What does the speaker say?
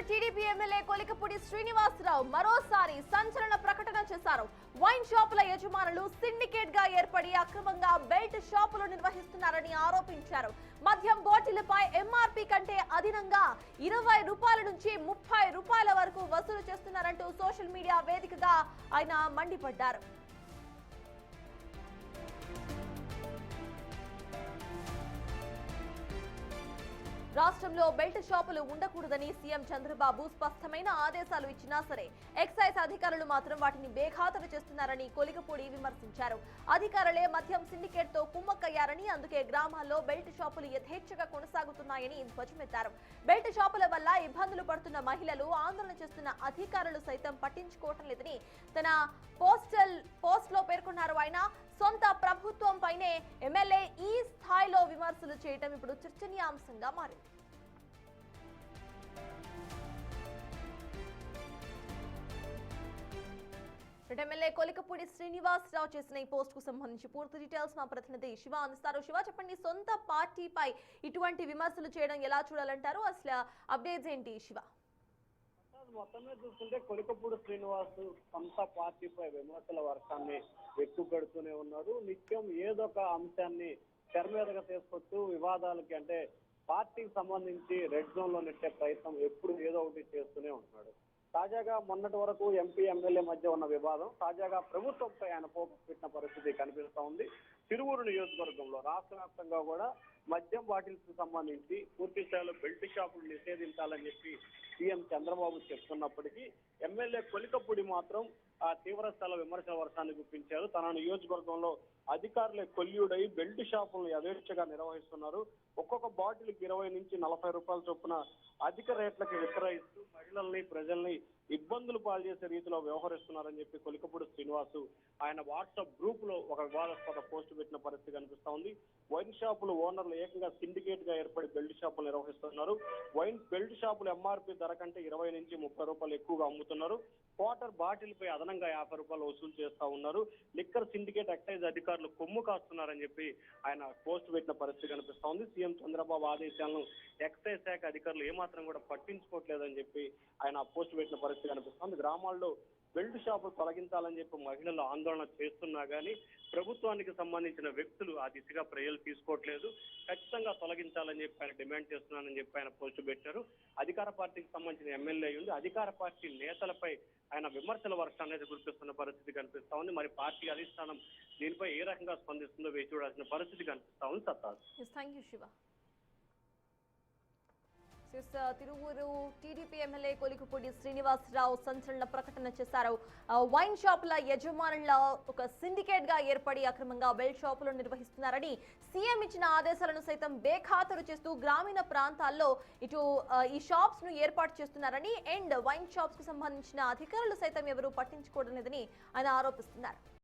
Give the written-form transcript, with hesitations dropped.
TDP MLA Kolikapudi Srinivasarao మరోసారి సంచలన ప్రకటన చేశారు. వైన్ షాపుల యజమానులు సిండికేట్ గా ఏర్పడి అక్రమంగా బెల్ట్ షాపులు నిర్వహిస్తున్నారని ఆరోపించారు. మద్యం బాటిల్పై ఎంఆర్పీ కంటే అదనంగా 20 రూపాయల నుంచి 30 రూపాయల వరకు వసూలు చేస్తున్నారంటూ సోషల్ మీడియా వేదికగా ఆయన మండిపడ్డారు. రాష్ట్రంలో బెల్ట్ షాపులు ఉండకూడదని సీఎం చంద్రబాబు స్పష్టమైన ఆదేశాలు ఇచ్చినా సరే ఎక్సైజ్ అధికారులు మాత్రం వాటిని బేఖాతరు చేస్తున్నారని కొలికపూడి విమర్శించారు. అధికారులే మద్యం సిండికేట్ తో కుమ్మక్కయ్యారని, అందుకే గ్రామాల్లో బెల్ట్ షాపులు యథేచ్ఛగా కొనసాగుతున్నాయని ధ్వజమెత్తారు. బెల్ట్ షాపుల వల్ల ఇబ్బందులు పడుతున్న మహిళలు, ఆందోళన చేస్తున్న అధికారులు సైతం పట్టించుకోవటం లేదని తన పోస్ట్ లో పేర్కొన్నారు. ఆయన సొంత ప్రభుత్వం పైనే ఎమ్మెల్యే ఈ స్థాయిలో విమర్శలు చేయడం ఇప్పుడు చర్చనీయాంశంగా మారింది. ఎమ్మెల్యే కొలికపూడి శ్రీనివాసరావు చేసిన ఈ పోస్ట్ కు సంబంధించి పూర్తి డీటెయిల్స్ మా ప్రతినిధి శివ అందిస్తారు. శివ, చెప్పండి, సొంత పార్టీపై ఇటువంటి విమర్శలు చేయడం ఎలా చూడాలంటారు? అసలు అప్డేట్స్ ఏంటి శివ? మొత్తం మీద చూస్తుంటే కొలికపూడి శ్రీనివాస్ సొంత పార్టీపై విమర్శల వర్షాన్ని ఎక్కువ పెడుతూనే ఉన్నాడు. నిత్యం ఏదో ఒక అంశాన్ని తెర మీదగా తీసుకొస్తూ వివాదాలకి, అంటే పార్టీకి సంబంధించి రెడ్ జోన్ లో నెట్టే ప్రయత్నం ఎప్పుడు ఏదో ఒకటి చేస్తూనే ఉంటున్నాడు. తాజాగా మొన్నటి వరకు ఎంపీ ఎమ్మెల్యే మధ్య ఉన్న వివాదం తాజాగా ప్రభుత్వంపై ఆయన ఫోకస్ పెట్టిన పరిస్థితి కనిపిస్తా ఉంది. తిరువూరు నియోజకవర్గంలో రాష్ట్ర వ్యాప్తంగా కూడా మద్యం బాటిల్స్ కు సంబంధించి పూర్తి స్థాయిలో బెల్ట్ షాపులు నిషేధించాలని చెప్పి సీఎం చంద్రబాబు చెప్తున్నప్పటికీ ఎమ్మెల్యే కొలికపూడి మాత్రం తీవ్ర స్థాయిలో విమర్శల వర్షాన్ని గుప్పించారు. తన నియోజకవర్గంలో అధికారులే కొల్యూడై బెల్ట్ షాపులను యథేచ్ఛగా నిర్వహిస్తున్నారు. ఒక్కొక్క బాటిల్కి 20 నుంచి 40 రూపాయల చొప్పున అధిక రేట్లకి విక్రయిస్తూ మహిళల్ని, ప్రజల్ని ఇబ్బందులు పాల్చేసే రీతిలో వ్యవహరిస్తున్నారని చెప్పి కొలికపూడి శ్రీనివాసు ఆయన వాట్సాప్ గ్రూప్ లో ఒక వివాదాస్పద పోస్ట్ పెట్టిన పరిస్థితి కనిపిస్తా ఉంది. వైన్ షాపులు ఓనర్లు ఏకంగా సిండికేట్ గా ఏర్పడి బెల్ట్ షాపులు నిర్వహిస్తున్నారు. బెల్ట్ షాపులు ఎంఆర్పీ ధర కంటే 20 నుంచి 30 రూపాయలు ఎక్కువగా అమ్ముతున్నారు. క్వార్టర్ బాటిల్ పై అదనంగా 50 రూపాయలు వసూలు చేస్తా ఉన్నారు. లిక్కర్ సిండికేట్ ఎక్సైజ్ అధికారులు కొమ్ము కాస్తున్నారని చెప్పి ఆయన పోస్ట్ పెట్టిన పరిస్థితి కనిపిస్తా ఉంది. సీఎం చంద్రబాబు ఆదేశాలను ఎక్సైజ్ శాఖ అధికారులు ఏమాత్రం కూడా పట్టించుకోవట్లేదని చెప్పి ఆయన పోస్ట్ పెట్టిన పరిస్థితి కనిపిస్తుంది. గ్రామాల్లో బెల్ట్ షాపులు తొలగించాలని చెప్పి మహిళలు ఆందోళన చేస్తున్నా గానీ ప్రభుత్వానికి సంబంధించిన వ్యక్తులు ఆ దిశగా ప్రజలు తీసుకోవట్లేదు. ఖచ్చితంగా తొలగించాలని చెప్పి ఆయన డిమాండ్ చేస్తున్నానని చెప్పి ఆయన పోస్టు పెట్టారు. అధికార పార్టీకి సంబంధించిన ఎమ్మెల్యే ఉంది, అధికార పార్టీ నేతలపై ఆయన విమర్శల వర్షాన్ని అయితే గుర్తిస్తున్న పరిస్థితి కనిపిస్తా ఉంది. మరి పార్టీ అధిష్టానం దీనిపై ఏ రకంగా స్పందిస్తుందో వేచి చూడాల్సిన పరిస్థితి కనిపిస్తా ఉంది. సత్తా. తిరువూరు టీడీపీ ఎమ్మెల్యే కొలికపూడి శ్రీనివాసరావు సంచలన ప్రకటన చేశారు. వైన్ షాపుల యజమానుల ఒక సిండికేట్ గా ఏర్పడి అక్రమంగా బెల్ట్ షాపులు నిర్వహిస్తున్నారని, సీఎం ఇచ్చిన ఆదేశాలను సైతం బేఖాతరు చేస్తూ గ్రామీణ ప్రాంతాల్లో ఇటు ఈ షాప్స్ ను ఏర్పాటు చేస్తున్నారని, అండ్ వైన్ షాప్స్ కు సంబంధించిన అధికారులు సైతం ఎవరూ పట్టించుకోవడం లేదని ఆయన ఆరోపిస్తున్నారు.